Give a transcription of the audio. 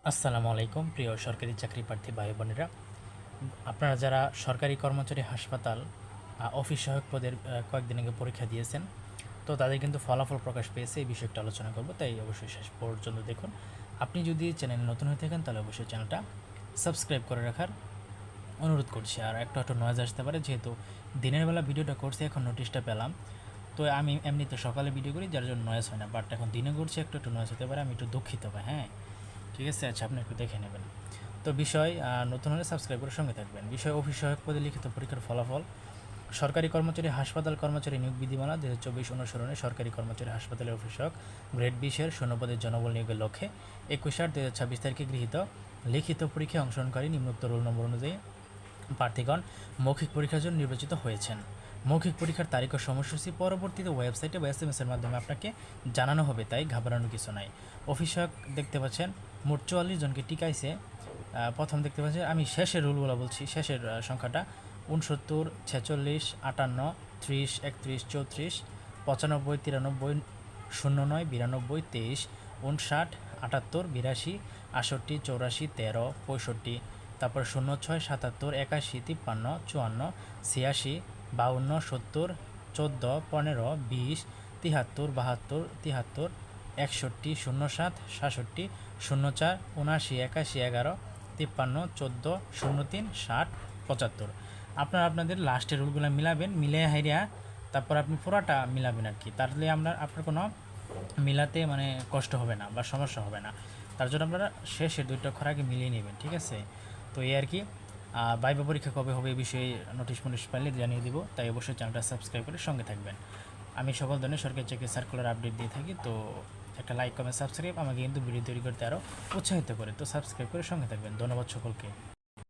আসসালামু আলাইকুম প্রিয় সরকারি চাকরি প্রার্থী ভাই বোনেরা। আপনারা যারা সরকারি কর্মচারী হাসপাতাল অফিস সহায়ক পদের কয়েকদিন আগে পরীক্ষা দিয়েছেন, তো তাদের কিন্তু ফলাফল প্রকাশ পেয়েছে। এই বিষয়টা আলোচনা করব, তাই অবশ্যই শেষ পর্যন্ত দেখুন। আপনি যদি চ্যানেল নতুন হয়ে থাকেন তাহলে অবশ্যই চ্যানেলটা সাবস্ক্রাইব করে রাখার অনুরোধ করছি। আর একটু একটু নয়েজ আসতে পারে, যেহেতু দিনের বেলা ভিডিওটা করছি, এখন নোটিশটা পেলাম। তো আমি এমনিতে সকালে ভিডিও করি, যার জন্য নয়েজ হয় না, বাট এখন দিনে করছি, একটু একটু নয়েজ হতে পারে, আমি একটু দুঃখিত ভাই। হ্যাঁ, ঠিক আছে, আচ্ছা, আপনি একটু দেখে নেবেন। তো বিষয় নতুন হলে সাবস্ক্রাইব করে সঙ্গে থাকবেন। বিষয় অফিস সহায়ক পদে লিখিত পরীক্ষার ফলাফল। সরকারি কর্মচারী হাসপাতাল কর্মচারী নিয়োগ বিধিমালা 2024 অনুসরণে সরকারি কর্মচারী হাসপাতালের অফিস সহায়ক গ্রেড 20-এর শূন্যপদের জনবল নিয়োগের লক্ষ্যে 21/8/2026 তারিখে গৃহীত লিখিত পরীক্ষায় অংশগ্রহণকারী নিম্নোক্ত রোল নম্বর অনুযায়ী প্রার্থীগণ মৌখিক পরীক্ষার জন্য নির্বাচিত হয়েছেন। মৌখিক পরীক্ষার তারিখ ও সময়সূচি পরবর্তীতে ওয়েবসাইটে বা SMS-এর মাধ্যমে আপনাকে জানানো হবে, তাই ঘাবড়ানোর কিছু নাই। অফিস সহায়ক দেখতে পাচ্ছেন মোট 44 জনকে টিকাইছে। প্রথম দেখতে পাচ্ছেন, আমি শেষের রুলগুলো বলছি, শেষের সংখ্যাটা 69, 46, 58, 30, 31, 34, 95, 93, 09, 92, 23, 59, 78, 82, 68, 84, 13, 65, তারপর 06, 77, 81, 53, 54, 86, 52, 70, 14, 15, 20, 73, 72, 73, 61, 07, 67, 04, 79, 81, 11, 53, 14, 03, 60, 75। আপনারা আপনাদের লাস্টের রুলগুলো মিলাবেন, মিলে হাইরিয়া তারপর আপনি পুরাটা মিলাবেন আর কি। তাহলে আপনার কোনো মিলাতে মানে কষ্ট হবে না বা সমস্যা হবে না। তার জন্য আপনারা শেষের দুইটা অক্ষর আগে মিলিয়ে নেবেন, ঠিক আছে? তো এই আর কি। ভাইবা পরীক্ষা কবে হবে এই বিষয়ে নোটিশ পাইলে জানিয়ে দিব, তাই অবশ্যই চ্যানেলটা সাবস্ক্রাইব করে সঙ্গে থাকবেন। আমি সকল ধরনের সরকারি চাকরি সার্কুলার আপডেট দিয়ে থাকি, তো একটা লাইক কমেন্ট সাবস্ক্রাইব আমাকে কিন্তু ভিডিও তৈরি করতে আরও উৎসাহিত করে। তো সাবস্ক্রাইব করে সঙ্গে থাকবেন। ধন্যবাদ সকলকে।